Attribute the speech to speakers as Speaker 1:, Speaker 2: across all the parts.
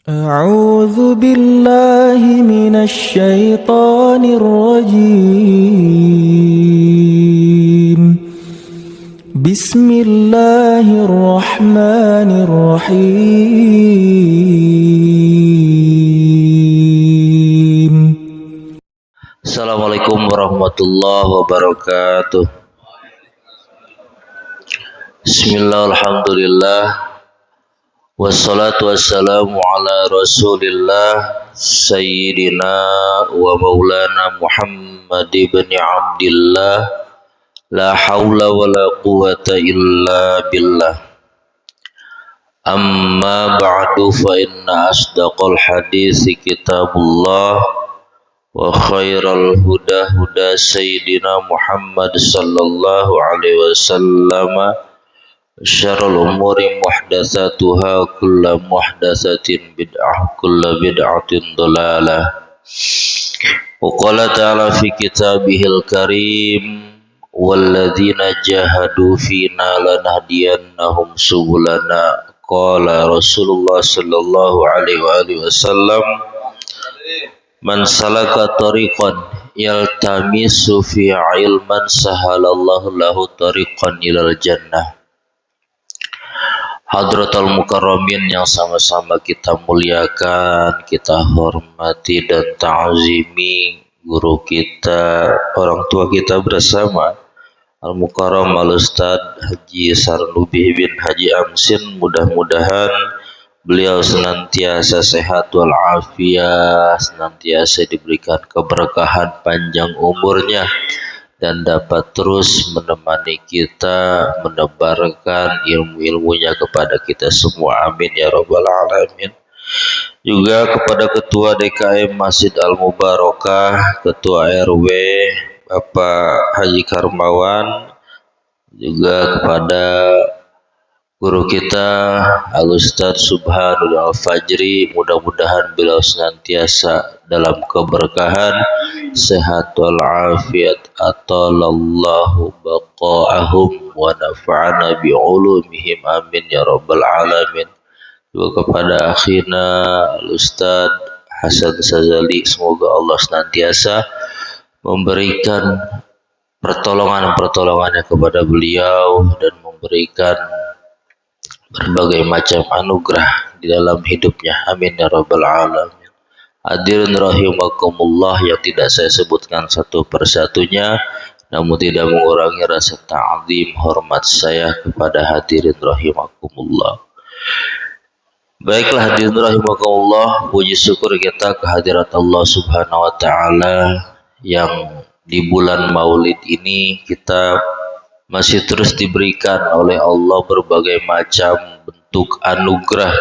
Speaker 1: أعوذ بالله من الشيطان الرجيم. بسم الله الرحمن الرحيم.
Speaker 2: Assalamualaikum warahmatullahi wabarakatuh. Bismillah, alhamdulillah, wassalatu wassalamu ala rasulillah Sayyidina wa maulana Muhammad ibn Abdillah. La hawla wa la quwata illa billah. Amma ba'du, fa inna asdaqal hadisi kitabullah wa khairal huda huda sayyidina Muhammad sallallahu alaihi wasallam. Syarrul umuri muhdatsatuha, kullu muhdatsatin bid'ah, kullu bid'atin dhalalah. Wa qala ta'ala fi kitabihil karim, walladzina jahadu fina lanahdiyannahum subulana. Qala Rasulullah sallallahu alaihi wasallam, man salaka tariqan yaltamisu fi ilman sahalallahu lahu tariqan ilal jannah. Hadratul mukarramin yang sama-sama kita muliakan, kita hormati dan ta'zimi guru kita, orang tua kita bersama Al-Mukarram Al-Ustaz Haji Sarnubi bin Haji Amsin. Mudah-mudahan beliau senantiasa sehat walafiat, senantiasa diberikan keberkahan panjang umurnya, dan dapat terus menemani kita, menebarkan ilmu-ilmunya kepada kita semua. Amin ya rabbal alamin. Juga kepada Ketua DKM Masjid Al-Mubarakah, Ketua RW Bapak Haji Karmawan, juga kepada guru kita Al-Ustaz Subhanul Al-Fajri. Mudah-mudahan beliau senantiasa dalam keberkahan, sehat walafiat, atalallahu baqa'ahum wa nafa'ana bi'ulumihim. Amin ya rabbal alamin. Juga kepada akhina Al-Ustaz Hasan Sazali, semoga Allah senantiasa memberikan pertolongan-pertolongannya kepada beliau dan memberikan berbagai macam anugerah di dalam hidupnya. Amin ya rabbal alamin. Hadirin rahimakumullah yang tidak saya sebutkan satu persatunya, namun tidak mengurangi rasa ta'zim hormat saya kepada hadirin rahimakumullah. Baiklah hadirin rahimakumullah, puji syukur kita kehadirat Allah Subhanahu wa taala yang di bulan Maulid ini kita masih terus diberikan oleh Allah berbagai macam bentuk anugerah.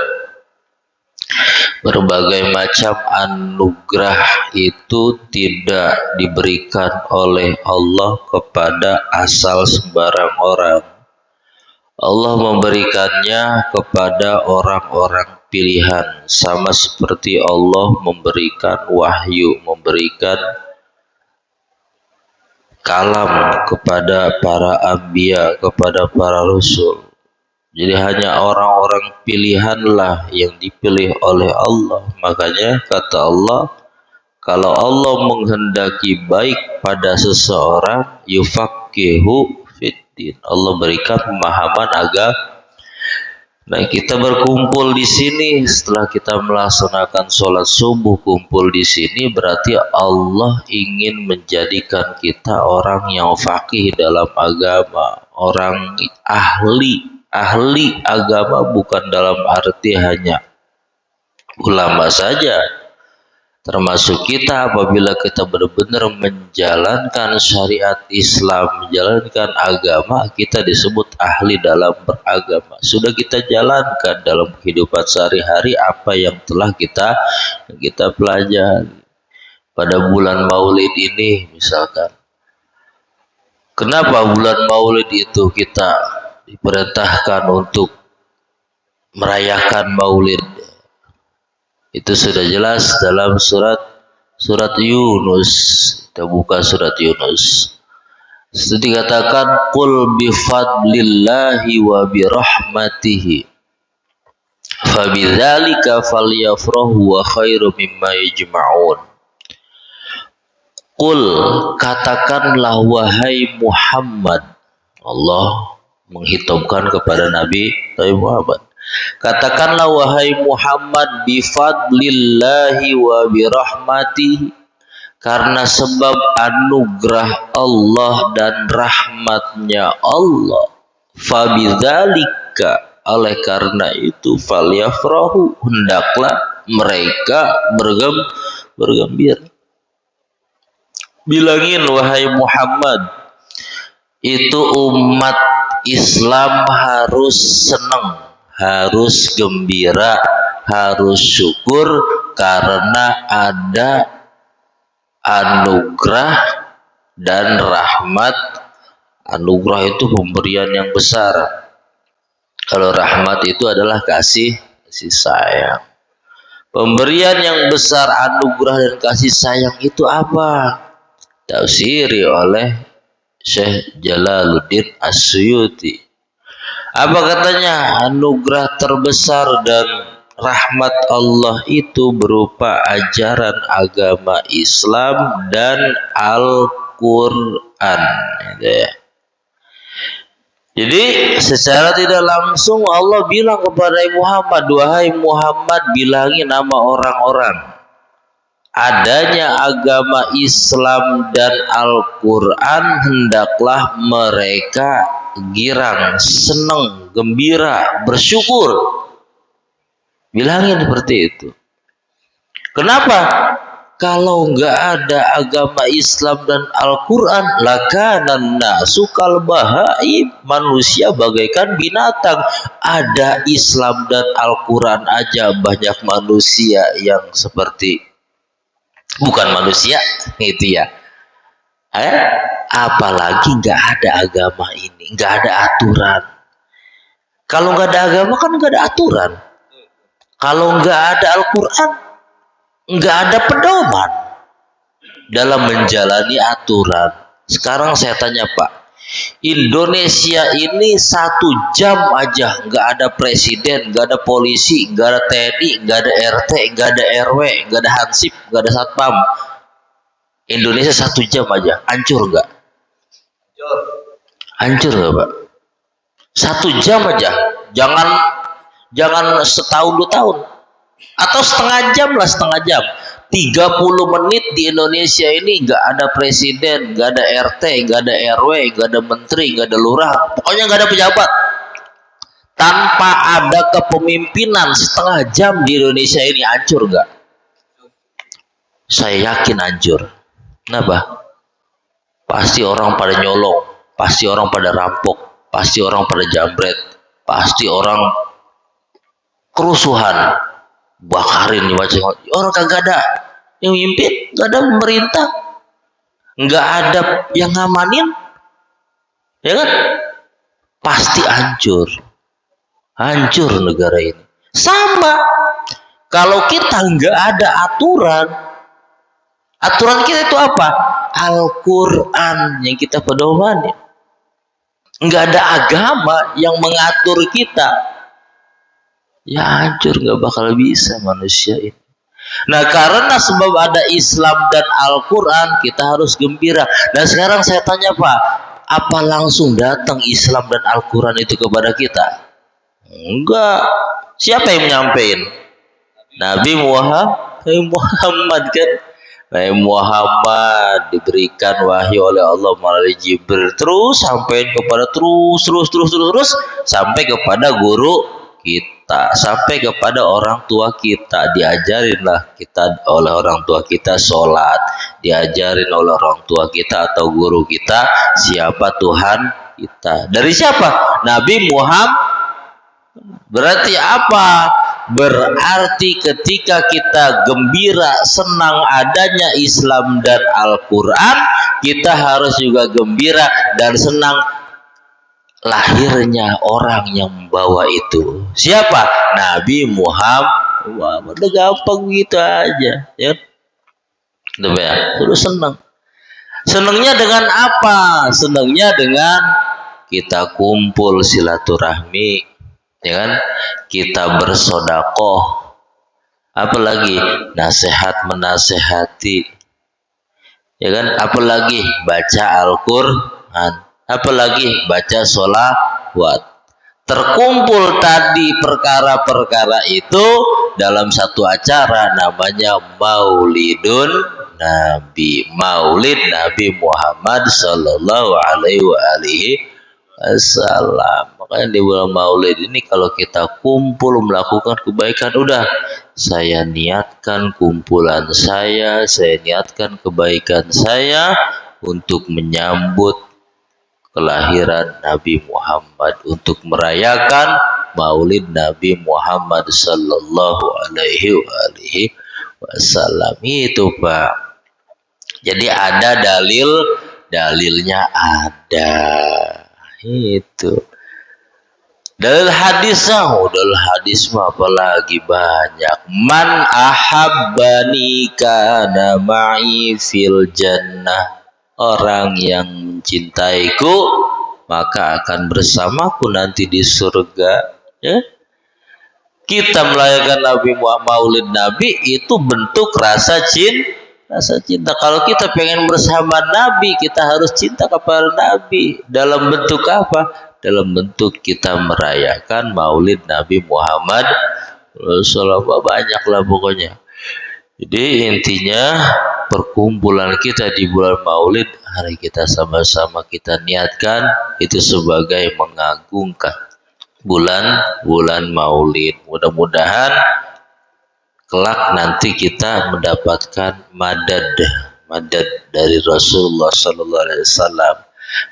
Speaker 2: Berbagai macam anugerah itu tidak diberikan oleh Allah kepada asal sembarang orang. Allah memberikannya kepada orang-orang pilihan, sama seperti Allah memberikan wahyu, memberikan kalam kepada para anbiya, kepada para rasul. Jadi hanya orang-orang pilihanlah yang dipilih oleh Allah. Makanya kata Allah, kalau Allah menghendaki baik pada seseorang, yufaqihu fiddin, Allah berikan pemahaman agama. Nah, kita berkumpul di sini setelah kita melaksanakan sholat subuh, kumpul di sini berarti Allah ingin menjadikan kita orang yang faqih dalam agama, orang ahli agama, bukan dalam arti hanya ulama saja. Termasuk kita, apabila kita benar-benar menjalankan syariat Islam, menjalankan agama, kita disebut ahli dalam beragama. Sudah kita jalankan dalam kehidupan sehari-hari apa yang telah kita pelajari. Pada bulan Maulid ini misalkan, kenapa bulan Maulid itu kita diperintahkan untuk merayakan Maulid? Itu sudah jelas dalam surat Yunus. Kita buka surat Yunus. Itu dikatakan qul bi fadlillahi wa bi rahmatihi Fabidzalika falyafrahu wa khairu mimma yajma'un. Qul, katakanlah wahai Muhammad. Allah menghitobkan kepada Nabi Muhammad. Katakanlah wahai Muhammad, bifadlillahi wa birahmatihi, karena sebab anugerah Allah dan rahmatnya Allah. Fabidzalika, oleh karena itu, falyafrahu, hendaklah mereka bergembira. Bilangin wahai Muhammad, itu umat Islam harus senang, harus gembira, harus syukur karena ada anugerah dan rahmat. Anugerah itu pemberian yang besar. Kalau rahmat itu adalah kasih sayang. Pemberian yang besar, anugerah dan kasih sayang itu apa? Tafsiri oleh Syekh Jalaluddin As-Suyuti. Apa katanya? Anugerah terbesar dan rahmat Allah itu berupa ajaran agama Islam dan Al-Quran. Jadi secara tidak langsung Allah bilang kepada Muhammad, wahai Muhammad, bilangi nama orang-orang adanya agama Islam dan Al-Quran, hendaklah mereka girang, senang, gembira, bersyukur. Bilangin seperti itu. Kenapa? Kalau nggak ada agama Islam dan Al-Quran, lakanan nasu kal bahaim, manusia bagaikan binatang. Ada Islam dan Al-Quran aja banyak manusia yang seperti bukan manusia, itu ya. Apalagi nggak ada agama ini, nggak ada aturan. Kalau nggak ada agama kan nggak ada aturan. Kalau nggak ada Al-Quran, nggak ada pedoman dalam menjalani aturan. Sekarang saya tanya Pak, Indonesia ini 1 jam aja nggak ada presiden, nggak ada polisi, nggak ada TNI, nggak ada RT, nggak ada RW, nggak ada hansip, nggak ada satpam. Indonesia 1 jam aja, hancur nggak? Hancur nggak Pak? 1 jam aja, jangan setahun 2 tahun, atau setengah jam lah, setengah jam. 30 menit di Indonesia ini nggak ada presiden, nggak ada RT, nggak ada RW, nggak ada menteri, nggak ada lurah, pokoknya nggak ada pejabat. Tanpa ada kepemimpinan setengah jam di Indonesia ini, hancur nggak? Saya yakin hancur. Kenapa? Pasti orang pada nyolong, pasti orang pada rampok, pasti orang pada jambret, pasti orang kerusuhan, bakarin macam orang kagak ada yang mimpin, nggak ada pemerintah, nggak ada yang ngamanin, ya kan? Pasti hancur negara ini. Sama kalau kita nggak ada aturan kita itu apa? Al-Quran yang kita pedomani. Nggak ada agama yang mengatur kita, ya hancur, nggak bakal bisa manusia ini. Nah, karena sebab ada Islam dan Al-Quran, kita harus gembira. Nah, sekarang saya tanya Pak, apa langsung datang Islam dan Al-Quran itu kepada kita? Enggak. Siapa yang menyampaikan? Nabi Muhammad kan? Nabi Muhammad diberikan wahyu oleh Allah melalui Jibril, terus sampai kepada terus sampai kepada guru kita, sampai kepada orang tua kita. Diajarinlah kita oleh orang tua kita sholat, diajarin oleh orang tua kita atau guru kita siapa Tuhan kita. Dari siapa? Nabi Muhammad. Berarti apa? Berarti ketika kita gembira, senang adanya Islam dan Al-Quran, kita harus juga gembira dan senang lahirnya orang yang membawa itu. Siapa? Nabi Muhammad. Udah gampang gitu aja, ya. Terus senang. Senangnya dengan apa? Senangnya dengan kita kumpul silaturahmi, ya kan? Kita bersodakoh, apalagi nasihat menasehati, ya kan? Apalagi baca Al-Quran, apalagi baca sholawat. Terkumpul tadi perkara-perkara itu dalam satu acara namanya Maulidun Nabi, Maulid Nabi Muhammad Sallallahu Alaihi Wasallam. Makanya di bulan Maulid ini kalau kita kumpul melakukan kebaikan, udah saya niatkan kumpulan saya niatkan kebaikan saya untuk menyambut kelahiran Nabi Muhammad, untuk merayakan Maulid Nabi Muhammad Sallallahu Alaihi Wasallam itu, Pak. Jadi ada dalilnya ada itu. Dalil hadisnya, dalil hadis mah apalagi banyak. Man ahabbani kana ma'i fil jannah. Orang yang mencintaiku maka akan bersamaku nanti di surga. Ya? Kita merayakan Nabi Maulid Nabi itu bentuk rasa cinta. Kalau kita pengen bersama Nabi, kita harus cinta kepada Nabi. Dalam bentuk apa? Dalam bentuk kita merayakan Maulid Nabi Muhammad Rasulullah. Banyaklah pokoknya. Jadi intinya perkumpulan kita di bulan Maulid, hari kita sama-sama kita niatkan itu sebagai mengagungkan bulan Maulid. Mudah-mudahan kelak nanti kita mendapatkan madad dari Rasulullah Sallallahu Alaihi Wasallam,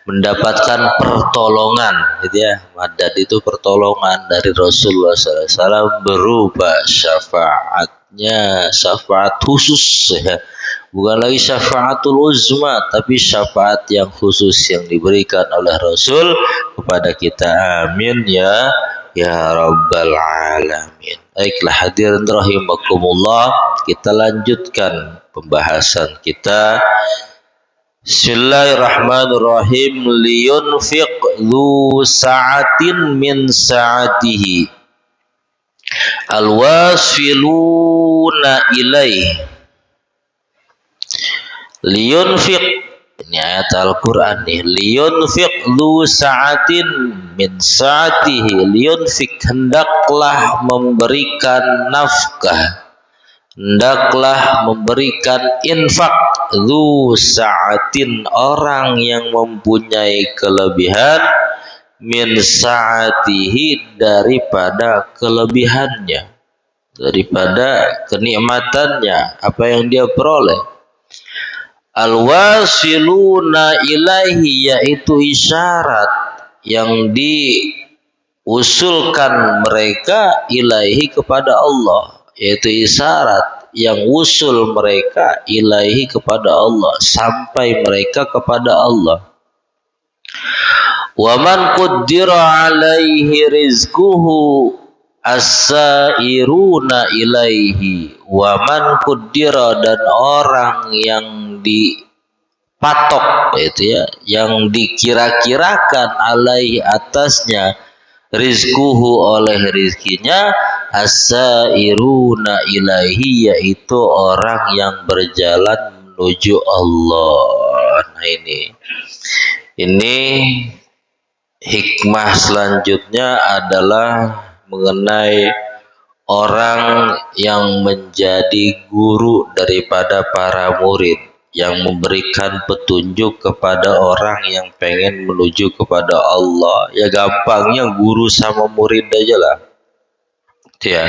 Speaker 2: mendapatkan pertolongan, gitu ya. Madad itu pertolongan dari Rasulullah Sallallahu Alaihi Wasallam berupa syafaat khusus, ya. Bukan lagi syafaatul uzma, tapi syafaat yang khusus yang diberikan oleh Rasul kepada kita. Amin ya rabbal alamin. Baiklah hadirin rahimakumullah, kita lanjutkan pembahasan kita. Bismillahirrahmanirrahim. Liyunfiq dzu sa'atin min sa'atihi alwasiluna ilaih. Liyunfiq, ini ayat Al-Quran nih. Liyunfiq dzu sa'atin min sa'atihi. Liyunfiq, hendaklah memberikan nafkah, hendaklah memberikan infak. Dzu sa'atin, orang yang mempunyai kelebihan, min sa'atihi, daripada kelebihannya, daripada kenikmatannya, apa yang dia peroleh. Al-wasiluna ilaihi, yaitu isyarat yang diusulkan mereka ilaihi kepada Allah, yaitu isyarat yang usul mereka ilaihi kepada Allah, sampai mereka kepada Allah. Wa man qaddara alaihi rizquhu as-sairuna ilaihi. Wa man qaddara, dan orang yang dipatok, itu ya, yang dikira-kirakan alaihi, atasnya, rizquhu, oleh rizkinya, as-sairuna ilaihi, yaitu orang yang berjalan menuju Allah. Nah ini hikmah selanjutnya adalah mengenai orang yang menjadi guru daripada para murid, yang memberikan petunjuk kepada orang yang pengen menuju kepada Allah. Ya gampangnya guru sama murid aja lah, ya.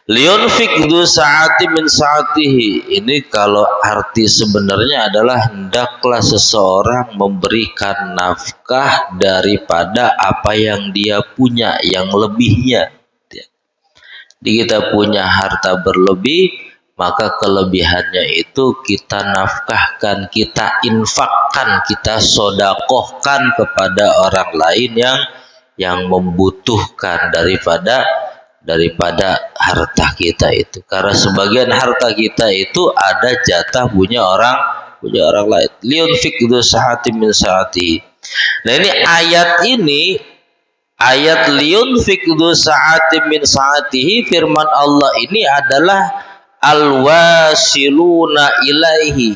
Speaker 2: Liyunfiq dzu sa'ati min sa'atihi, ini kalau arti sebenarnya adalah hendaklah seseorang memberikan nafkah daripada apa yang dia punya, yang lebihnya. Jadi kita punya harta berlebih, maka kelebihannya itu kita nafkahkan, kita infakkan, kita sodakohkan kepada orang lain yang membutuhkan daripada harta kita itu. Karena sebagian harta kita itu ada jatah punya orang lain. Liyunfiq dzu sa'atin min sa'atihi. Nah ini Ayat liyunfik dzu sa'atin min sa'atihi, firman Allah ini adalah al-wasiluna ilaihi,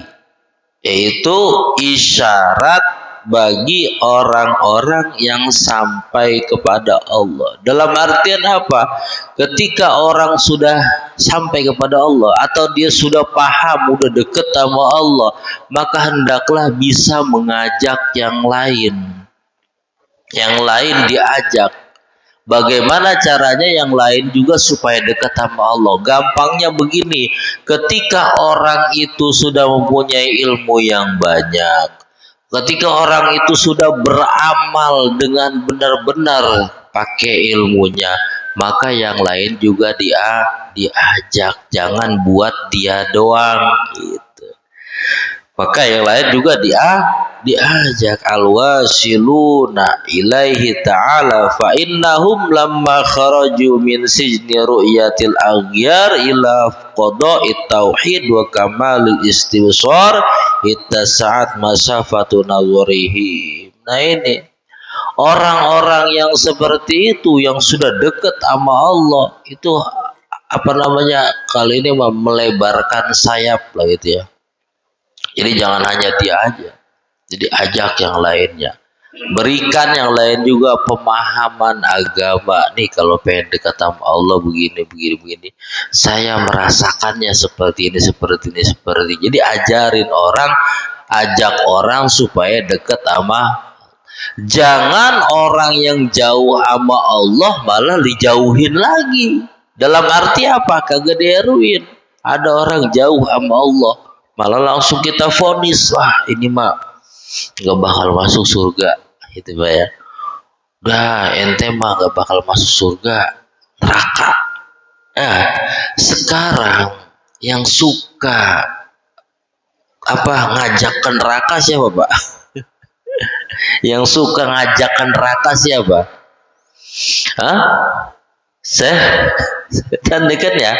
Speaker 2: yaitu isyarat bagi orang-orang yang sampai kepada Allah. Dalam artian apa? Ketika orang sudah sampai kepada Allah atau dia sudah paham, udah deket sama Allah, maka hendaklah bisa mengajak yang lain. Yang lain diajak. Bagaimana caranya yang lain juga supaya dekat sama Allah? Gampangnya begini, ketika orang itu sudah mempunyai ilmu yang banyak, ketika orang itu sudah beramal dengan benar-benar pakai ilmunya, maka yang lain juga diajak. Jangan buat dia doang gitu. Maka yang lain juga diajak. Al-wasiluna ilaihi ta'ala fa innahum lamma kharaju min sijni ru'yatil aghyar ila qada'it tauhid wa kamalil istibsar ittasa'at masafatu nazarihi. Nah ini orang-orang yang seperti itu, yang sudah dekat sama Allah, itu apa namanya, kali ini melebarkan sayap lah gitu ya. Jadi jangan hanya dia aja, jadi ajak yang lainnya. Berikan yang lain juga pemahaman agama. Nih kalau pengen dekat sama Allah begini. Saya merasakannya seperti ini. Jadi ajarin orang, ajak orang supaya dekat sama. Jangan orang yang jauh sama Allah malah dijauhin lagi. Dalam arti apa? Kagak dieruin. Ada orang jauh sama Allah, malah langsung kita vonis, wah ini mah nggak bakal masuk surga, gitu Pak ya. Udah ente mah nggak bakal masuk surga, neraka. Sekarang yang suka ngajak ke neraka siapa Pak? Yang suka ngajak ke neraka siapa? Setan dekat ya.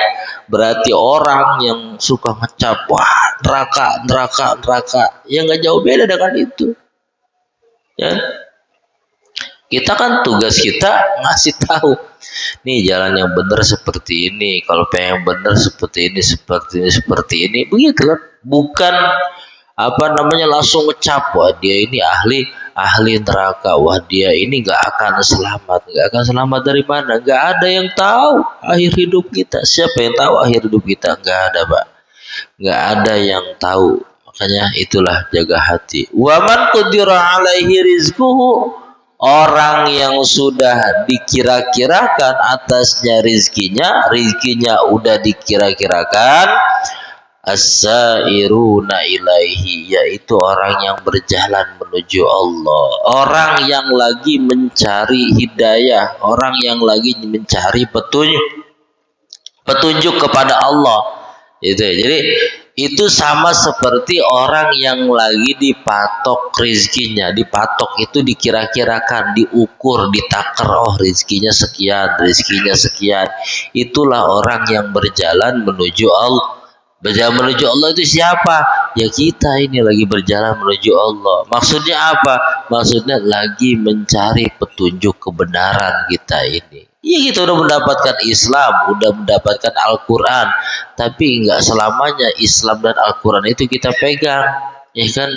Speaker 2: Berarti orang yang suka ngecap, wah neraka, ya nggak jauh beda dengan itu. Ya, kita kan tugas kita ngasih tahu, nih jalan yang benar seperti ini. Kalau pengen benar seperti ini, begitu kan? Bukan langsung ngecap, wah dia ini ahli neraka, wah dia ini nggak akan selamat dari mana? Nggak ada yang tahu akhir hidup kita. Siapa yang tahu akhir hidup kita? Nggak ada Pak, nggak ada yang tahu. Makanya itulah jaga hati. Waman qudira alaihi rizquhu, orang yang sudah dikira-kirakan atasnya rizkinya udah dikira-kirakan, as-sairuna ilaihi, yaitu orang yang berjalan menuju Allah, orang yang lagi mencari hidayah, orang yang lagi mencari petunjuk kepada Allah. Jadi itu sama seperti orang yang lagi dipatok rizkinya. Dipatok itu dikira-kirakan, diukur, ditakar, oh rizkinya sekian. Itulah orang yang berjalan menuju Allah. Berjalan menuju Allah itu siapa? Ya kita ini lagi berjalan menuju Allah. Maksudnya apa? Maksudnya lagi mencari petunjuk kebenaran kita ini. Ya kita udah mendapatkan Islam, udah mendapatkan Al-Quran, tapi nggak selamanya Islam dan Al-Quran itu kita pegang, ya kan?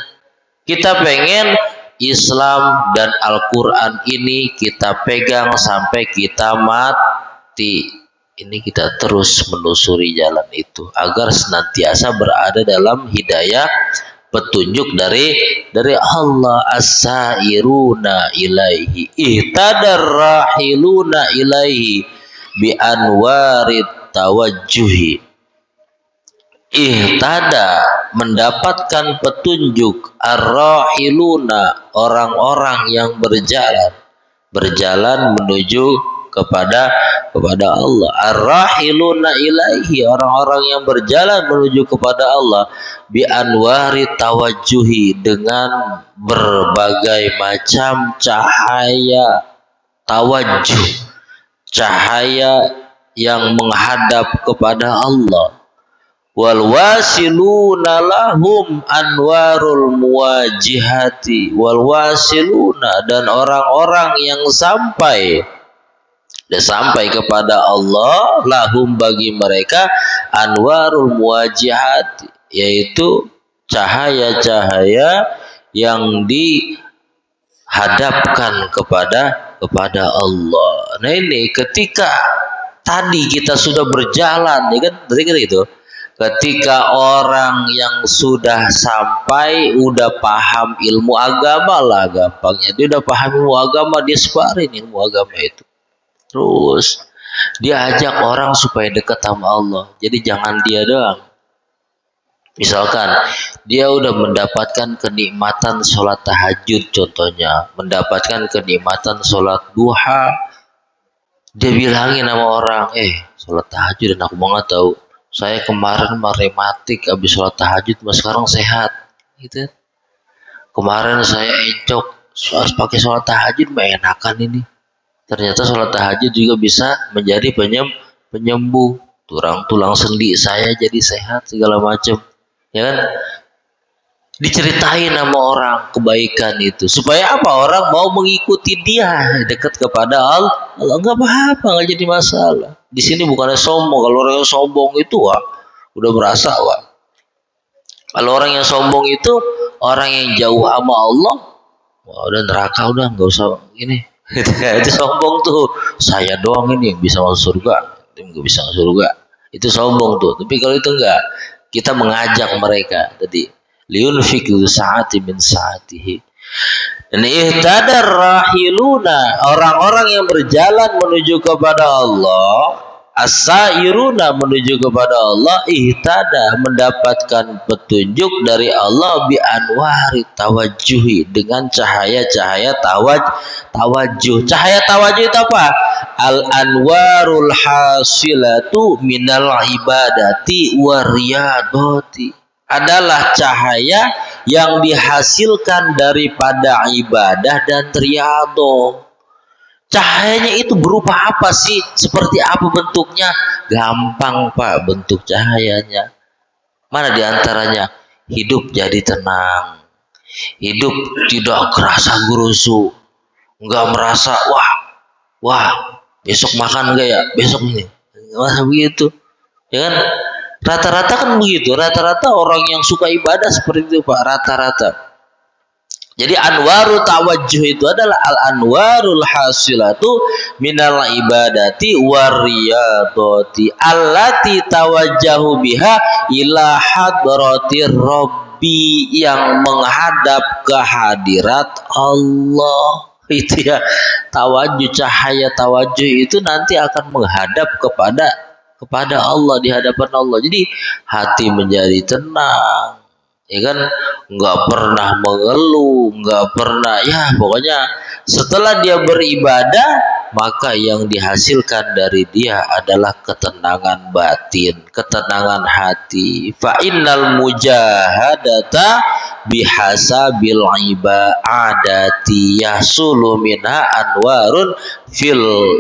Speaker 2: Kita pengen Islam dan Al-Quran ini kita pegang sampai kita mati. Ini kita terus menelusuri jalan itu agar senantiasa berada dalam hidayah petunjuk dari Allah. As-sairuna ilaihi ihtadar rahiluna ilaihi bi anwarit tawajjuhi. Ihtada mendapatkan petunjuk, ar-rahiluna orang-orang yang berjalan menuju kepada Allah. Ar-rahiluna ilaihi, orang-orang yang berjalan menuju kepada Allah, bi anwari tawajjuhi, dengan berbagai macam cahaya tawajjuh, cahaya yang menghadap kepada Allah. wal wasiluna lahum anwarul muwajihati. Wal wasiluna, dan orang-orang yang sampai kepada Allah, lahum bagi mereka anwarul muwajihati, yaitu cahaya-cahaya yang dihadapkan kepada Allah. Nah ini ketika tadi kita sudah berjalan, ya kan, tadi kita itu ketika orang yang sudah sampai udah paham ilmu agama lah, gampangnya dia udah paham ilmu agama, dia sebarin ilmu agama itu, terus dia ajak orang supaya dekat sama Allah. Jadi jangan dia doang. Misalkan dia udah mendapatkan kenikmatan sholat tahajud contohnya, mendapatkan kenikmatan sholat duha, dia bilangin sama orang, sholat tahajud enak banget tahu. Saya kemarin rematik habis sholat tahajud, mas sekarang sehat. Gitu. Kemarin saya encok harus pakai sholat tahajud, enakan ini. Ternyata sholat tahajud juga bisa menjadi penyembuh. Tulang sendi saya jadi sehat segala macam. Ya kan? Diceritain sama orang kebaikan itu supaya apa? Orang mau mengikuti dia dekat kepada Allah. Enggak apa-apa, enggak jadi masalah. Di sini bukannya sombong. Kalau orang yang sombong itu udah berasa Kalau orang yang sombong itu orang yang jauh sama Allah, udah neraka, udah enggak usah ini. Itu sombong tuh. Saya doang ini yang bisa masuk surga, dia enggak bisa masuk surga. Itu sombong tuh. Tapi kalau itu enggak, kita mengajak mereka tadi liunfik sa'ati min sa'atihi. Dan ihtadar rahiluna, orang-orang yang berjalan menuju kepada Allah, as-sairuna menuju kepada Allah, ihtada mendapatkan petunjuk dari Allah bi anwari tawajjuhi, dengan cahaya-cahaya tawajjuh. Cahaya tawajjuh itu apa? Al anwarul hasilatu minal ibadati wariyadati, adalah cahaya yang dihasilkan daripada ibadah dan riyadhah. Cahayanya itu berupa apa sih? Seperti apa bentuknya? Gampang Pak bentuk cahayanya. Mana diantaranya? Hidup jadi tenang. Hidup tidak kerasa gerusu. Enggak merasa, wah, besok makan enggak ya? Besok ini. Masa begitu? Ya kan? Rata-rata kan begitu. Rata-rata orang yang suka ibadah seperti itu Pak. Rata-rata. Jadi anwaru tawajjuh itu adalah al-anwarul hasilatu minal ibadati wariyadati allati tawajjahu biha ila hadratir rabbi, yang menghadap ke hadirat Allah. Itu ya, tawajjuh, cahaya tawajjuh itu nanti akan menghadap kepada Allah, di hadapan Allah. Jadi hati menjadi tenang. Ya kan, nggak pernah mengeluh, nggak pernah, ya pokoknya setelah dia beribadah, maka yang dihasilkan dari dia adalah ketenangan batin, ketenangan hati. Fa innal mujahadata bihasabil ibadati yasulu minha anwarun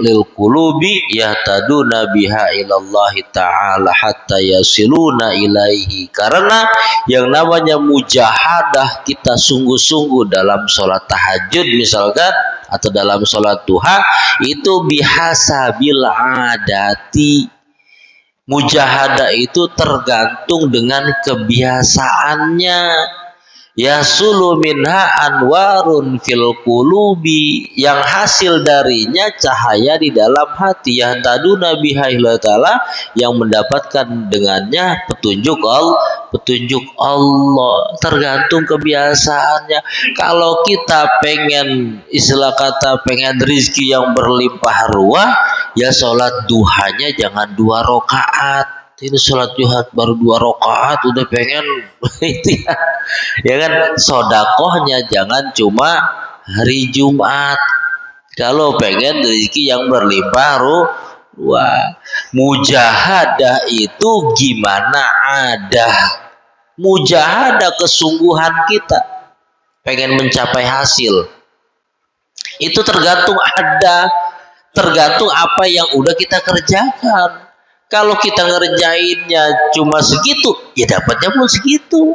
Speaker 2: lil qulubi yahtaduna biha ilallahi ta'ala hatta yasiluna ilaihi. Karena yang namanya mujahadah, kita sungguh-sungguh dalam sholat tahajud misalkan, atau dalam sholat duha, itu bihasabil adati. Mujahadah itu tergantung dengan kebiasaannya. Yasulu minha anwarun fil qulubi, yang hasil darinya cahaya di dalam hati. Yahtaduna biha ila ta'ala, yang mendapatkan dengannya petunjuk Allah. Tergantung kebiasaannya. Kalau kita pengen, istilah kata, pengen rizki yang berlimpah ruah, ya sholat duhanya jangan 2 rakaat. Ini sholat duha baru 2 rakaat udah pengen itu ya kan. Sodakohnya jangan cuma hari Jumat kalau pengen rezeki yang berlimpah ruah. Mujahadah itu gimana ada mujahadah, kesungguhan kita pengen mencapai hasil itu tergantung apa yang udah kita kerjakan. Kalau kita ngerjainnya cuma segitu, ya dapatnya pun segitu.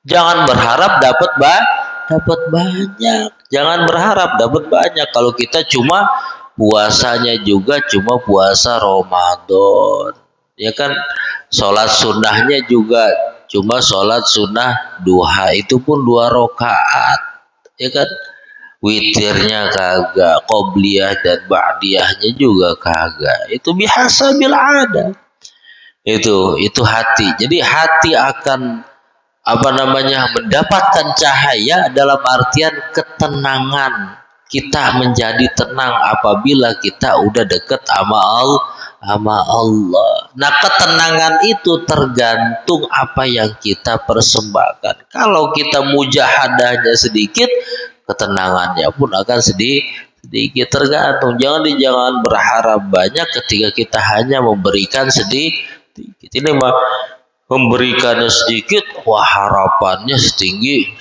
Speaker 2: Jangan berharap dapat banyak. Jangan berharap dapat banyak. Kalau kita cuma puasanya juga cuma puasa Ramadan, ya kan? Sholat sunnahnya juga cuma sholat sunnah duha, itu pun 2 rakaat, ya kan? Witirnya kagak, qobliyah dan ba'diyahnya juga kagak. Itu biasa bil ada. Itu hati. Jadi hati akan mendapatkan cahaya dalam artian ketenangan. Kita menjadi tenang apabila kita udah deket sama Allah. Nah, ketenangan itu tergantung apa yang kita persembahkan. Kalau kita mujahadahnya sedikit, ketenangannya pun akan sedikit, tergantung. Jangan berharap banyak ketika kita hanya memberikan sedikit. Ini mah memberikannya sedikit, wah harapannya setinggi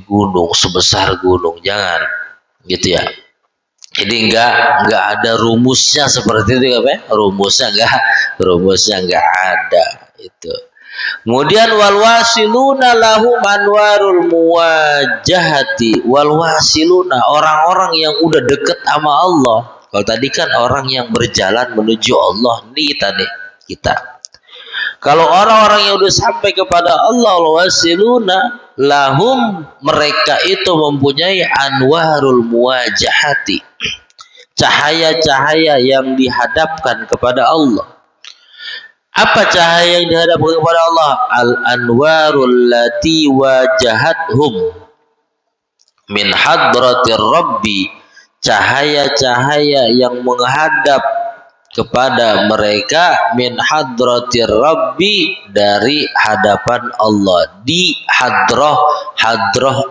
Speaker 2: gunung, sebesar gunung. Jangan gitu ya. Jadi enggak ada rumusnya seperti itu, apa ya? Rumusnya enggak ada itu. Kemudian wal wasiluna lahum anwarul muwajahati. Wal wasiluna, orang-orang yang udah deket sama Allah. Kalau tadi kan orang yang berjalan menuju Allah, ini kita. Kalau orang-orang yang udah sampai kepada Allah, wasiluna lahum, mereka itu mempunyai anwarul muwajahati, cahaya-cahaya yang dihadapkan kepada Allah. Apa cahaya yang dihadapkan kepada Allah? Al-anwarul lati wajahathum min hadratir rabbi, cahaya-cahaya yang menghadap kepada mereka min hadratir rabbi, dari hadapan Allah, di hadrah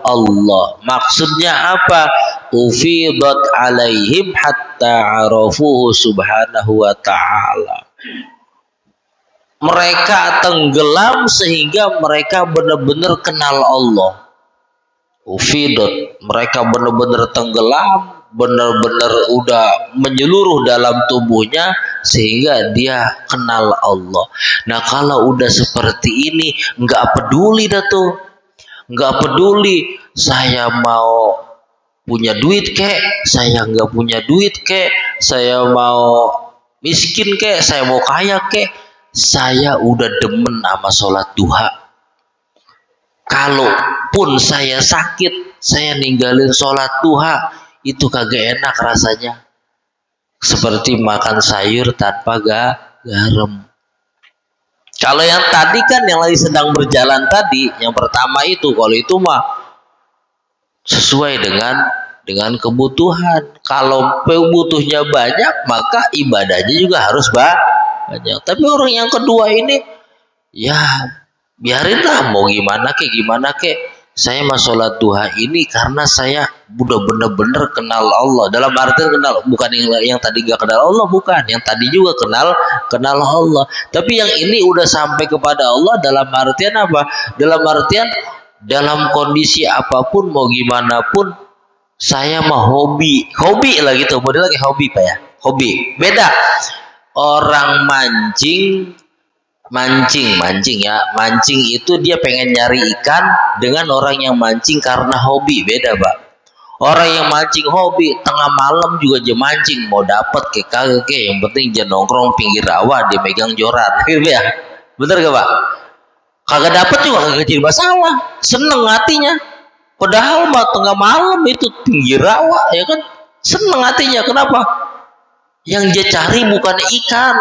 Speaker 2: Allah. Maksudnya apa? Ufidat alaihim hatta arafuhu subhanahu wa ta'ala. Mereka tenggelam sehingga mereka benar-benar kenal Allah. Ufidat, mereka benar-benar tenggelam, benar-benar udah menyeluruh dalam tubuhnya sehingga dia kenal Allah. Nah, kalau udah seperti ini, nggak peduli dah tuh, nggak peduli saya mau punya duit kek, saya nggak punya duit kek, saya mau miskin kek, saya mau kaya kek, saya udah demen sama sholat duha. Kalaupun saya sakit, saya ninggalin sholat duha, itu kagak enak rasanya. Seperti makan sayur tanpa garam. Kalau yang tadi kan, yang lagi sedang berjalan tadi, yang pertama itu, kalau itu mah sesuai dengan kebutuhan. Kalau butuhnya banyak, maka ibadahnya juga harus banyak. Tapi orang yang kedua ini, ya biarinlah, mau gimana kek. Saya mah sholat duha ini karena saya udah bener-bener kenal Allah. Dalam artian kenal, bukan yang tadi gak kenal Allah, bukan. Yang tadi juga kenal Allah. Tapi yang ini udah sampai kepada Allah dalam artian apa? Dalam artian dalam kondisi apapun, mau gimana pun, saya mah hobi lah gitu. Model lagi hobi Pak ya. Hobi. Beda. Orang mancing ya, mancing itu dia pengen nyari ikan, dengan orang yang mancing karena hobi, beda Pak. Orang yang mancing hobi, tengah malam juga dia mancing, mau dapat ke kagak ke, yang penting dia nongkrong pinggir rawa, dia megang joran, gitu ya. Bener gak Pak? Kagak dapat juga kagak jadi masalah, seneng hatinya. Padahal mah tengah malam itu pinggir rawa, ya kan, seneng hatinya. Kenapa? Yang dia cari bukan ikan,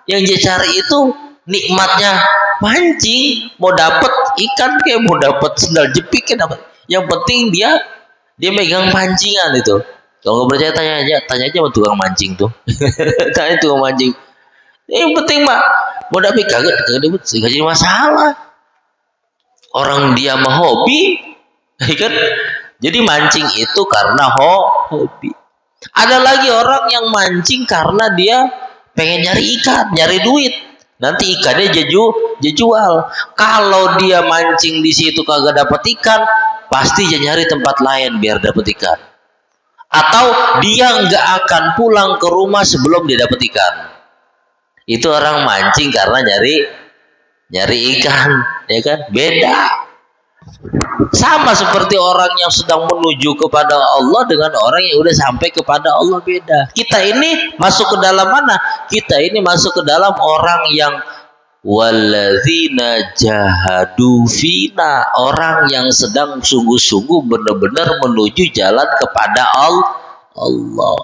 Speaker 2: yang dia cari itu nikmatnya mancing. Mau dapat ikan kayak mau dapat sendal jepit kan dapat. Yang penting dia megang pancingan itu. Kalau nggak percaya tanya aja sama tukang mancing tuh. Tanya tukang mancing. Yang penting mah mau dapat kagak jadi masalah. Orang dia mah hobi, kan? Jadi mancing itu karena hobi. Ada lagi orang yang mancing karena dia pengen nyari ikan, nyari duit. Nanti ikannya dia jual. Kalau dia mancing di situ kagak dapat ikan, pasti dia nyari tempat lain biar dapat ikan. Atau dia nggak akan pulang ke rumah sebelum dia dapat ikan. Itu orang mancing karena nyari ikan, ya kan? Beda. Sama seperti orang yang sedang menuju kepada Allah dengan orang yang udah sampai kepada Allah, beda. Kita ini masuk ke dalam mana? Kita ini masuk ke dalam orang yang walladzina jahadu fina, orang yang sedang sungguh-sungguh benar-benar menuju jalan kepada Allah.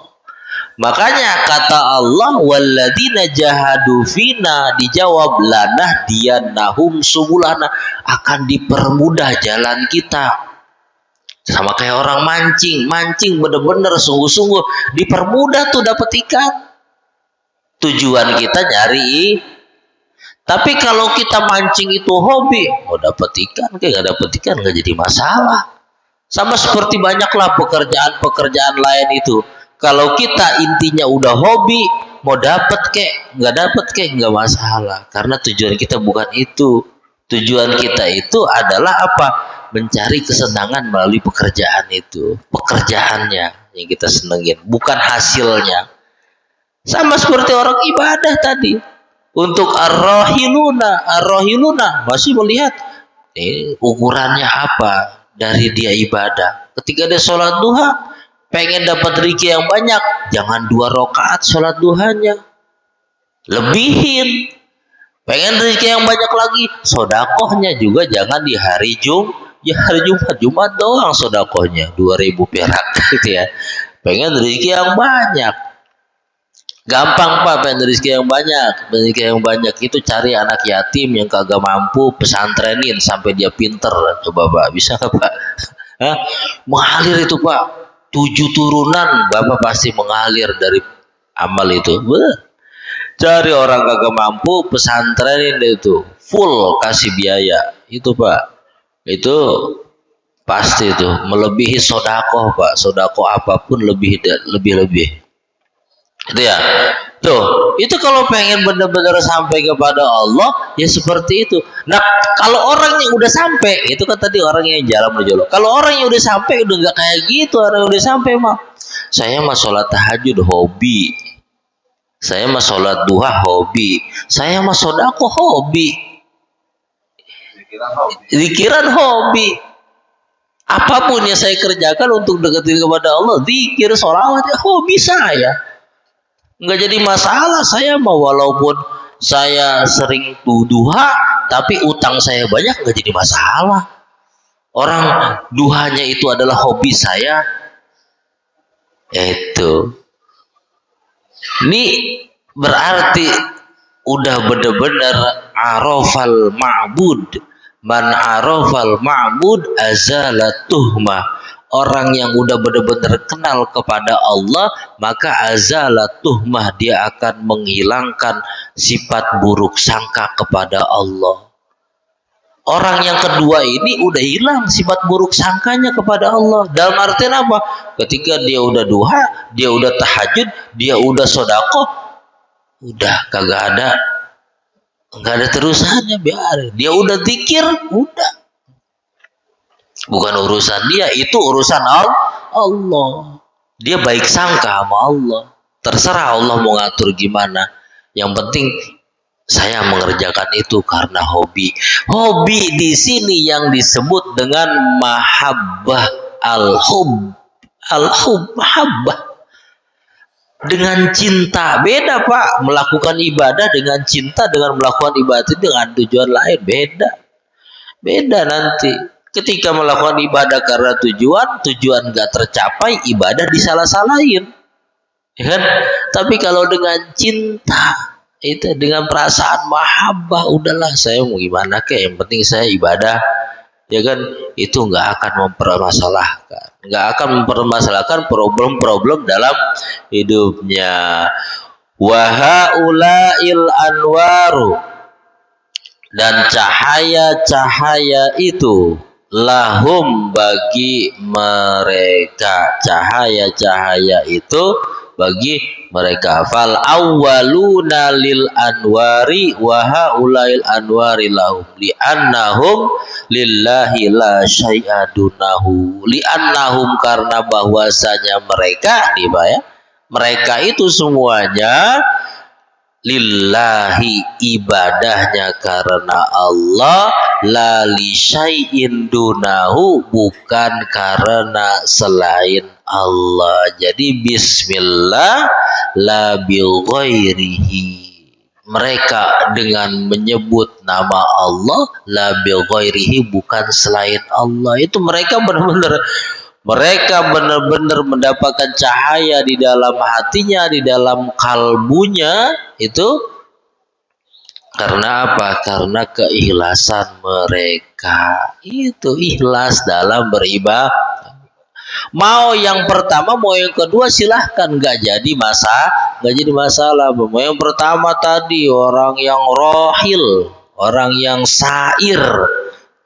Speaker 2: Makanya kata Allah walladzina jahadu fina, dijawab lanah diyanahum subulana, akan dipermudah jalan kita. Sama kayak orang mancing benar-benar sungguh-sungguh, dipermudah tuh dapat ikan. Tujuan kita nyari. Tapi kalau kita mancing itu hobi, mau dapat ikan kayak nggak dapat ikan nggak jadi masalah. Sama seperti banyaklah pekerjaan-pekerjaan lain itu. Kalau kita intinya udah hobi, mau dapat kek, nggak masalah. Karena tujuan kita bukan itu. Tujuan kita itu adalah apa? Mencari kesenangan melalui pekerjaan itu. Pekerjaannya yang kita senengin, bukan hasilnya. Sama seperti orang ibadah tadi. Untuk ar-rahiluna masih melihat ukurannya apa dari dia ibadah. Ketika dia sholat duha, pengen dapat rezeki yang banyak, jangan 2 rakaat sholat duhanya, lebihin. Pengen rezeki yang banyak lagi, sodakohnya juga jangan di hari Jumat doang sodakohnya 2.000 perak gitu ya. Pengen rezeki yang banyak, gampang Pak. Pengen rezeki yang banyak itu cari anak yatim yang kagak mampu, pesantrenin sampai dia pinter. Coba Pak, bisa nggak Pak? Hah? Mengalir itu Pak. 7 turunan Bapak pasti mengalir dari amal itu. Cari orang kagak mampu, pesantrenin itu, full kasih biaya. Itu Pak. Itu pasti itu melebihi sodakoh Pak. Sodakoh apapun lebih. Itu ya. Tuh, itu kalau pengen benar-benar sampai kepada Allah, ya seperti itu. Nah, kalau orang yang udah sampai, itu kan tadi orang yang jalan menuju Allah. Kalau orang yang udah sampai udah nggak kayak gitu, orang yang udah sampai mah. Saya mah sholat tahajud hobi. Saya mah sholat duha hobi. Saya mah sodako hobi. Zikiran hobi. Apapun yang saya kerjakan untuk deketin kepada Allah, zikir, sholawat, ya hobi saya. Nggak jadi masalah. Saya mau walaupun saya sering duha, tapi utang saya banyak, nggak jadi masalah. Orang duhanya itu adalah hobi saya. Itu. Ini berarti udah benar-benar arafal ma'bud. Man arafal ma'bud azalat tuhmah. Orang yang udah benar-benar kenal kepada Allah, maka azalat tuhmah, dia akan menghilangkan sifat buruk sangka kepada Allah. Orang yang kedua ini udah hilang sifat buruk sangkanya kepada Allah. Dalam artian apa? Ketika dia udah duha, dia udah tahajud, dia udah sodako, udah nggak ada terusannya, biar dia udah zikir, udah. Bukan urusan dia, itu urusan Allah. Dia baik sangka sama Allah. Terserah Allah mau ngatur gimana. Yang penting saya mengerjakan itu karena hobi. Hobi di sini yang disebut dengan mahabbah, mahabbah. Dengan cinta. Beda Pak, melakukan ibadah dengan cinta dengan melakukan ibadah itu dengan tujuan lain, beda nanti. Ketika melakukan ibadah karena tujuan gak tercapai, ibadah disalah-salahin, ya kan? Tapi kalau dengan cinta, itu dengan perasaan mahabbah, udahlah saya mau gimana kek, yang penting saya ibadah, ya kan? Itu nggak akan mempermasalahkan problem-problem dalam hidupnya. Wahaulail anwaru, dan cahaya-cahaya itu lahum bagi mereka. Cahaya-cahaya itu bagi mereka. Fal awwaluna lil anwari wa haulail anwari lahum li'annahum lillahi la syai'a dunahu. Li'annahum, karena bahwasanya mereka nih Pak ya, mereka itu semuanya lillahi, ibadahnya karena Allah, la li syai'in dunahu, bukan karena selain Allah. Jadi bismillah la bi ghairihi, mereka dengan menyebut nama Allah, la bi ghairihi, bukan selain Allah. Itu mereka benar-benar mendapatkan cahaya di dalam hatinya, di dalam kalbunya. Itu karena apa? Karena keikhlasan mereka. Itu ikhlas dalam beribadah. Mau yang pertama, mau yang kedua, silahkan, nggak jadi masalah. Mau yang pertama tadi orang yang rohil, orang yang sair,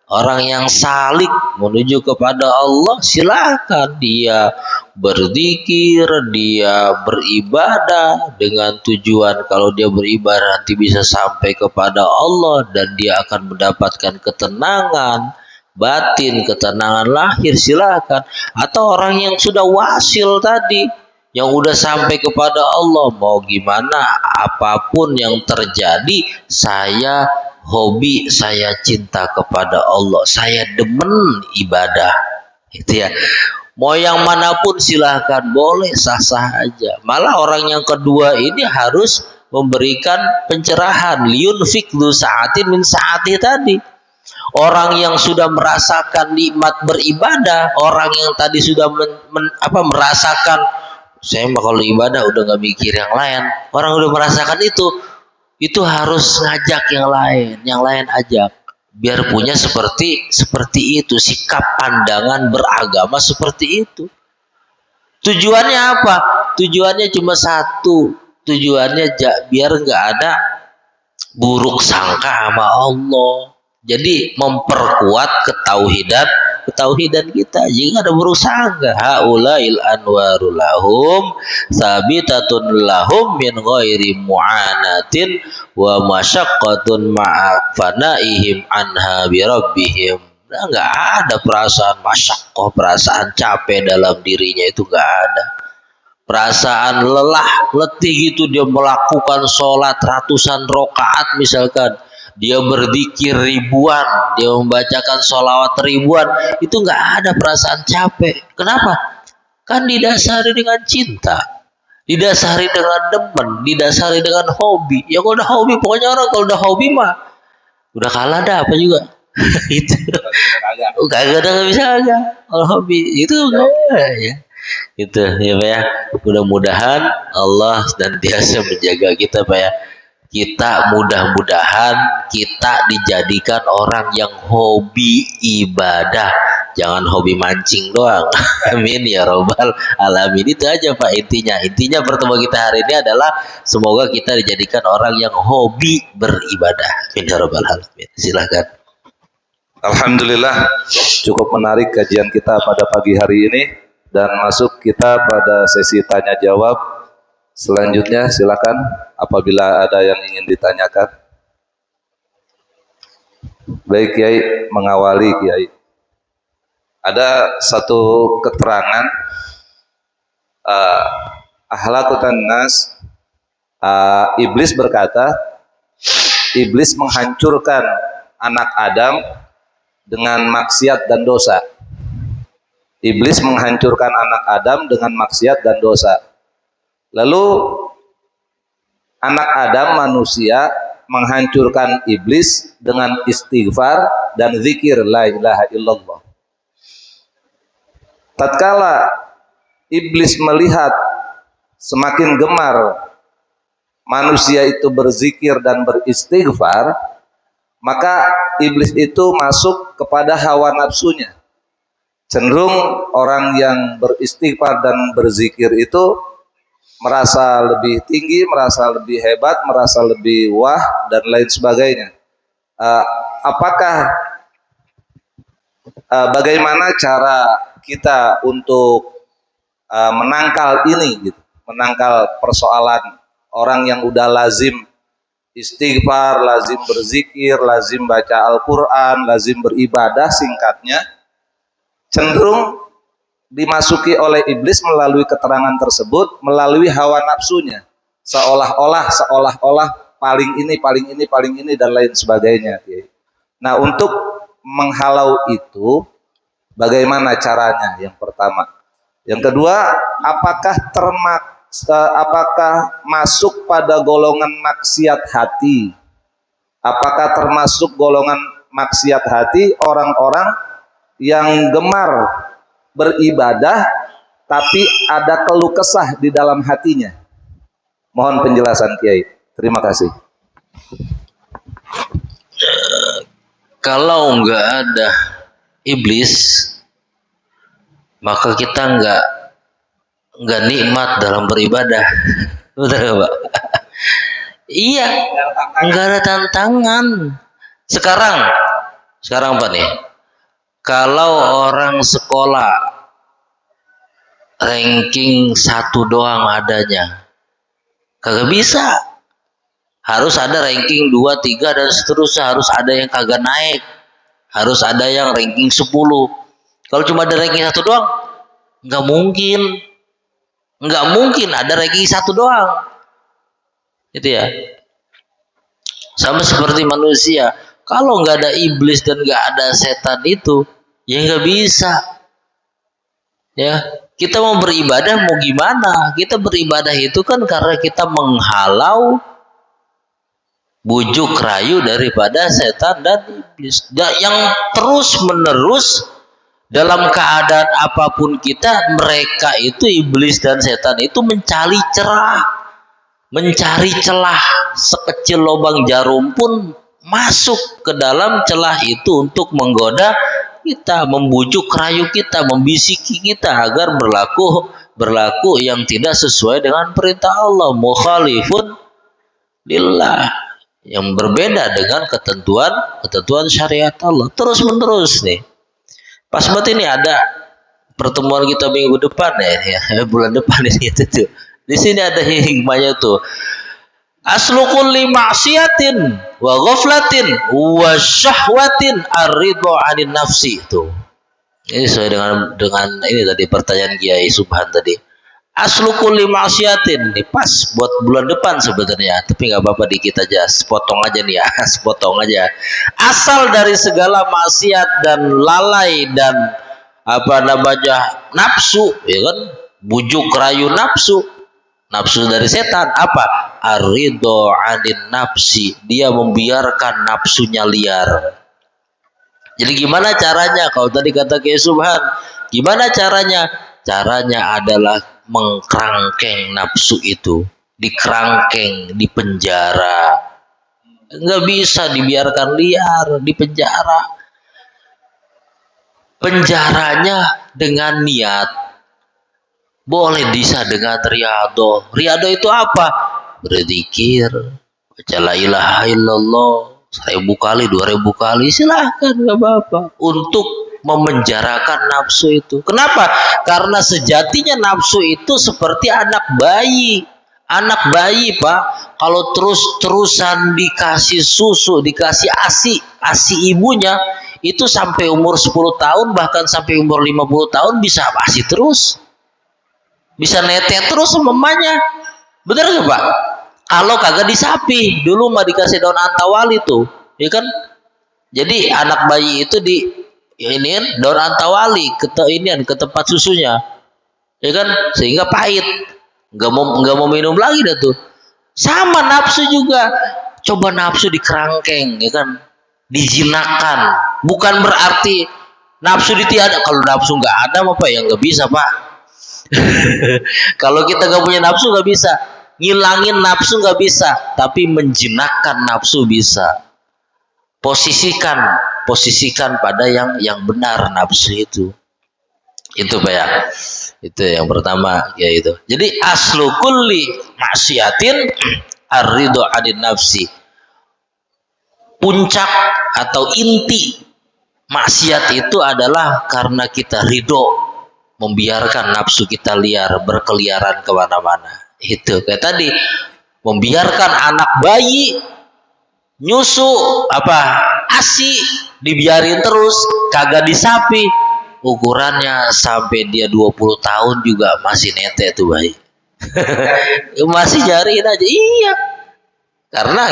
Speaker 2: orang yang salik menuju kepada Allah, silakan dia berzikir, dia beribadah dengan tujuan kalau dia beribadah nanti bisa sampai kepada Allah dan dia akan mendapatkan ketenangan batin, ketenangan lahir, silakan. Atau orang yang sudah wasil tadi, yang udah sampai kepada Allah, mau gimana apapun yang terjadi, saya hobi, saya cinta kepada Allah, saya demen ibadah, itu ya. Mau yang manapun silahkan, boleh, sah-sah aja. Malah orang yang kedua ini harus memberikan pencerahan, liyunfik dzu sa'atin min sa'ati tadi. Orang yang sudah merasakan nikmat beribadah, orang yang tadi sudah merasakan, saya mah kalau ibadah udah nggak mikir yang lain, orang udah merasakan itu harus ngajak yang lain ajak, biar punya seperti itu, sikap pandangan beragama seperti itu. Tujuannya apa? Tujuannya cuma satu, tujuannya biar nggak ada buruk sangka sama Allah. Jadi memperkuat ketauhidan kita. Jika ada buruk sangka, haulail anwaru lahum sabitatun lahum min ghairi mu'anatin wa masyaqqatun ma'a fanaihim anha bi rabbihim. Nah, enggak ada perasaan masyaqqah, perasaan capek dalam dirinya, itu enggak ada. Perasaan lelah, letih gitu, dia melakukan sholat ratusan rakaat misalkan, dia berzikir ribuan, dia membacakan sholawat ribuan, itu nggak ada perasaan capek. Kenapa? Kan didasari dengan cinta, didasari dengan demen, didasari dengan hobi. Ya kalau udah hobi, pokoknya orang kalau udah hobi mah udah kalah dah apa juga. Itu kagak ada, nggak bisa aja kalau hobi itu ya. Itu ya Pak ya. Mudah-mudahan Allah dan biasa menjaga kita Pak ya. Kita mudah-mudahan kita dijadikan orang yang hobi ibadah, jangan hobi mancing doang. Amin ya robbal alamin. Itu aja Pak intinya pertemuan kita hari ini adalah semoga kita dijadikan orang yang hobi beribadah. Amin ya robbal alamin. Silakan.
Speaker 3: Alhamdulillah, cukup menarik kajian kita pada pagi hari ini, dan masuk kita pada sesi tanya jawab. Selanjutnya silakan apabila ada yang ingin ditanyakan. Baik Kiai, mengawali Kiai. Ada satu keterangan ahlakutan nas, iblis berkata, iblis menghancurkan anak Adam dengan maksiat dan dosa. Iblis menghancurkan anak Adam dengan maksiat dan dosa. Lalu anak Adam manusia menghancurkan iblis dengan istighfar dan zikir la ilaha illallah. Tatkala iblis melihat semakin gemar manusia itu berzikir dan beristighfar, maka iblis itu masuk kepada hawa nafsunya. Cenderung orang yang beristighfar dan berzikir itu merasa lebih tinggi, merasa lebih hebat, merasa lebih wah, dan lain sebagainya. Bagaimana cara kita untuk menangkal ini, gitu, menangkal persoalan orang yang udah lazim istighfar, lazim berzikir, lazim baca Al-Quran, lazim beribadah, singkatnya, cenderung dimasuki oleh iblis melalui keterangan tersebut, melalui hawa nafsunya. seolah-olah paling ini dan lain sebagainya. Nah, untuk menghalau itu bagaimana caranya? Yang pertama. Yang kedua, apakah masuk pada golongan maksiat hati? Apakah termasuk golongan maksiat hati orang-orang yang gemar beribadah tapi ada keluh kesah di dalam hatinya? Mohon penjelasan Kiai. Terima kasih.
Speaker 2: Kalau nggak ada iblis, maka kita nggak nikmat dalam beribadah. Betul nggak, Pak? Iya, nggak ada tantangan. Sekarang Pak nih, kalau orang sekolah ranking 1 doang adanya, kagak bisa. Harus ada ranking 2, 3 dan seterusnya. Harus ada yang kagak naik. Harus ada yang ranking 10. Kalau cuma ada ranking 1 doang, nggak mungkin. Nggak mungkin ada ranking 1 doang. Itu ya. Sama seperti manusia. Kalau nggak ada iblis dan nggak ada setan itu, ya nggak bisa. Ya, kita mau beribadah mau gimana? Kita beribadah itu kan karena kita menghalau bujuk rayu daripada setan dan iblis. Yang terus menerus dalam keadaan apapun kita, mereka itu iblis dan setan itu mencari celah sekecil lubang jarum pun masuk ke dalam celah itu untuk menggoda kita, membujuk rayu kita, membisiki kita agar berlaku yang tidak sesuai dengan perintah Allah, mukhalifun lillah, yang berbeda dengan ketentuan syariat Allah. Terus menerus nih. Pas banget ini ada pertemuan kita minggu depan ya bulan depan ini itu. Di sini ada hikmahnya tuh. Aslu kulli ma'siyatin wa ghaflatin wa syahwatin ar-ridha 'anil nafsi itu. Ini sesuai dengan ini tadi pertanyaan Kiai Subhan tadi. Aslu kulli ma'siyatin, ini pas buat bulan depan sebenarnya, tapi nggak apa-apa dikit aja, sepotong aja nih ya, sepotong aja. Asal dari segala maksiat dan lalai dan nafsu, ya kan, bujuk rayu nafsu dari setan apa? Ar-ridho 'anil nafsi, dia membiarkan nafsunya liar. Jadi gimana caranya? Kalau tadi kata Kiai Subhan, gimana caranya? Caranya adalah mengkerangkeng nafsu itu, dikerangkeng, dipenjara. Nggak bisa dibiarkan liar, dipenjara. Penjaranya dengan niat. Boleh bisa dengan riyadhah. Riyadhah itu apa? Berzikir, baca la ilaha illallah 1000 kali, 2000 kali, silahkan, nggak apa-apa. Untuk memenjarakan nafsu itu. Kenapa? Karena sejatinya nafsu itu seperti anak bayi. Anak bayi, Pak, kalau terus-terusan dikasih susu, dikasih asi ibunya, itu sampai umur 10 tahun, bahkan sampai umur 50 tahun bisa asi terus. Bisa netek terus sama mamanya. Bener nggak, Pak? Kalau kagak disapi, dulu mah dikasih daun antawali tuh, ya kan? Jadi anak bayi itu daun antawali ke tempat susunya, ya kan, sehingga pahit, nggak mau minum lagi dah tuh. Sama nafsu juga, coba nafsu dikerangkeng, ya kan, dijinakan. Bukan berarti nafsu ditiada. Kalau nafsu nggak ada apa ya nggak bisa, Pak. Kalau kita nggak punya nafsu nggak bisa, ngilangin nafsu nggak bisa, tapi menjinakkan nafsu bisa. Posisikan pada yang benar nafsu itu Pak ya. Itu yang pertama ya itu. Jadi aslu kulli maksiatin ar-ridho 'anil nafsi. Puncak atau inti maksiat itu adalah karena kita ridho, membiarkan nafsu kita liar, berkeliaran kemana-mana. Itu kayak tadi, membiarkan anak bayi nyusu asi dibiarin terus, kagak disapi, ukurannya sampai dia 20 tahun juga masih netek tuh bayi. Masih nyariin aja. Iya. Karena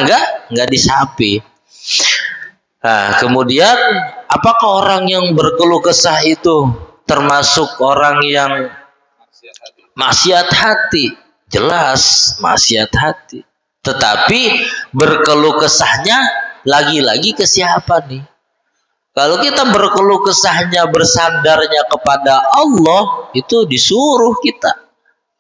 Speaker 2: enggak disapi. Nah, kemudian apakah orang yang berkeluh kesah itu termasuk orang yang maksiat hati? Jelas maksiat hati. Tetapi berkeluh kesahnya lagi-lagi ke siapa nih? Kalau kita berkeluh kesahnya bersandarnya kepada Allah, itu disuruh kita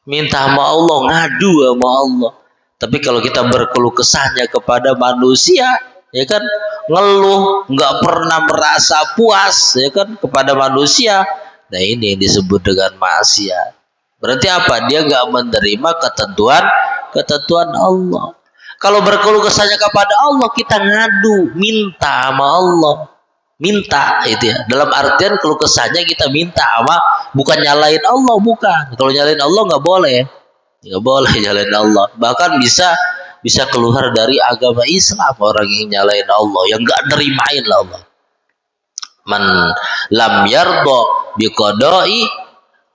Speaker 2: minta sama Allah, ngadu sama Allah. Tapi kalau kita berkeluh kesahnya kepada manusia, ya kan, ngeluh, nggak pernah merasa puas, ya kan, kepada manusia. Nah, ini yang disebut dengan maksiat. Berarti apa? Dia nggak menerima ketentuan Allah. Kalau berkeluh kesahnya kepada Allah, kita ngadu, minta sama Allah. Minta itu ya. Dalam artian keluh kesahnya kita minta sama, bukan nyalain Allah, bukan. Kalau nyalain Allah nggak boleh. Nggak boleh nyalain Allah. Bahkan bisa keluar dari agama Islam orang yang nyalain Allah, yang nggak nerimain lah Allah. Man lam yardo biqadai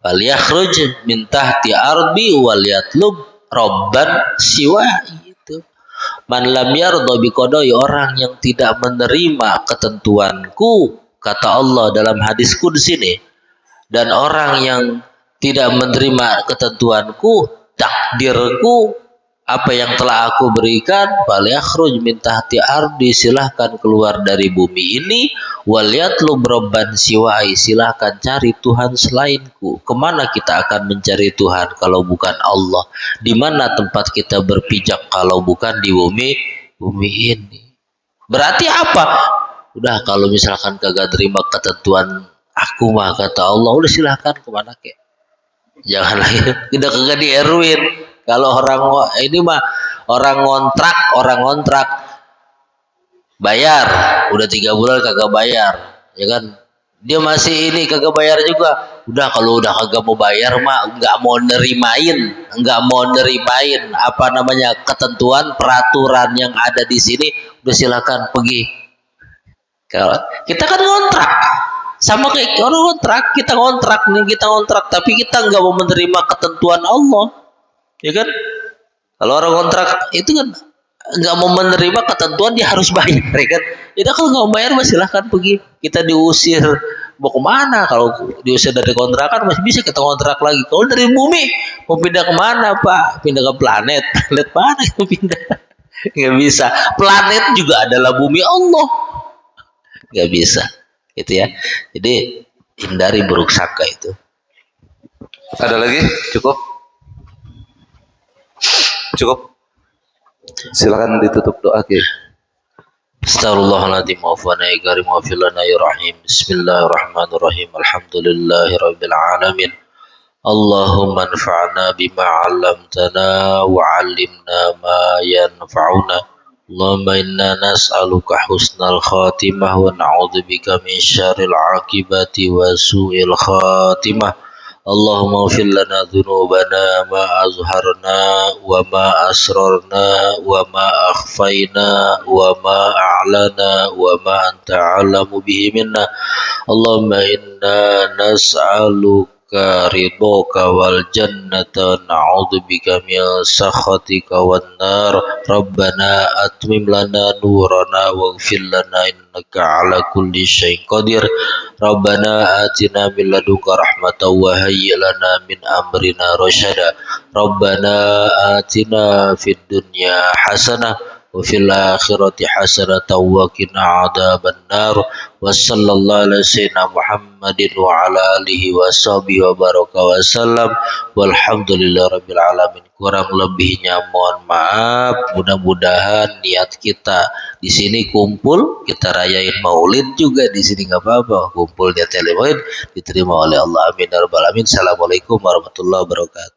Speaker 2: wal yakhruj min tahti ardi wal yatlub robban siwai. Itu man lam yardo biqadai, orang yang tidak menerima ketentuanku, kata Allah dalam hadis qudsi ini. Dan orang yang tidak menerima ketentuanku, takdirku, apa yang telah aku berikan, falyakhruj min tahti ardi, silahkan keluar dari bumi ini, walyatlub robban siwai, silahkan cari Tuhan selainku. Kemana kita akan mencari Tuhan kalau bukan Allah? Di mana tempat kita berpijak kalau bukan di bumi ini? Berarti apa? Udah, kalau misalkan kagak terima ketentuan aku mah, kata Allah, udah silahkan kemana kek. Jangan lagi, udah kagak dieruin. Kalau orang ini mah orang ngontrak bayar, udah 3 bulan kagak bayar, ya kan? Dia masih ini kagak bayar juga. Udah, kalau udah kagak mau bayar mah nggak mau nerimain apa namanya ketentuan peraturan yang ada di sini, udah silakan pergi. Kalau kita kan ngontrak, sama kayak orang ngontrak, kita ngontrak, tapi kita nggak mau menerima ketentuan Allah, ya kan? Kalau orang kontrak itu kan nggak mau menerima ketentuan, dia harus bayar, ya kan? Jadi kalau nggak mau bayar, silahkan pergi. Kita diusir, mau kemana? Kalau diusir dari kontrakan masih bisa kita kontrak lagi. Kalau dari bumi mau pindah kemana, Pak? Pindah ke planet mana itu pindah? Nggak bisa. Planet juga adalah bumi Allah, nggak bisa, gitu ya. Jadi hindari buruk sangka itu.
Speaker 3: Ada lagi? Cukup? Silakan ditutup doa ke.
Speaker 2: Astaghfirullahaladzim wa fana karim wa filana ya rahim. Bismillahirrahmanirrahim. Alhamdulillahirabbil alamin. Allahumma anfa'na bima 'allamtana wa 'allimna ma yanfa'una. Allahumma inna nas'aluka husnal khatimah wa na'udzubika min syarril 'aqibati wa su'il khatimah. Allahumma ighfir lana dhunubana ma azharna wa ma asrarna wa ma akhfayna wa ma a'lana wa ma anta a'lamu bihi minna. Allahumma inna nas'aluka ridhaka wal jannata wa na'udzubika min sakhatika wan nar. Rabbana atmim lana nurana waghfir lana innaka ala kulli syai'in qadir. Rabbana atina min ladunka rahmatan wa hayyi lana min amrina rasyada. Rabbana atina fid dunya hasanah wa fil akhirati hasanatan wa qina adzabannar. Wa sallallahu ala sayyidina Muhammadin wa ala alihi wa sahbihi wa baraka wa sallam. Walhamdulillahirabbil alamin. Kurang lebihnya mohon maaf. Mudah-mudahan niat kita di sini kumpul, kita rayain Maulid juga di sini, nggak apa-apa. Kumpul niat Maulid diterima oleh Allah. Amin ya rabbal alamin. Assalamualaikum warahmatullahi wabarakatuh.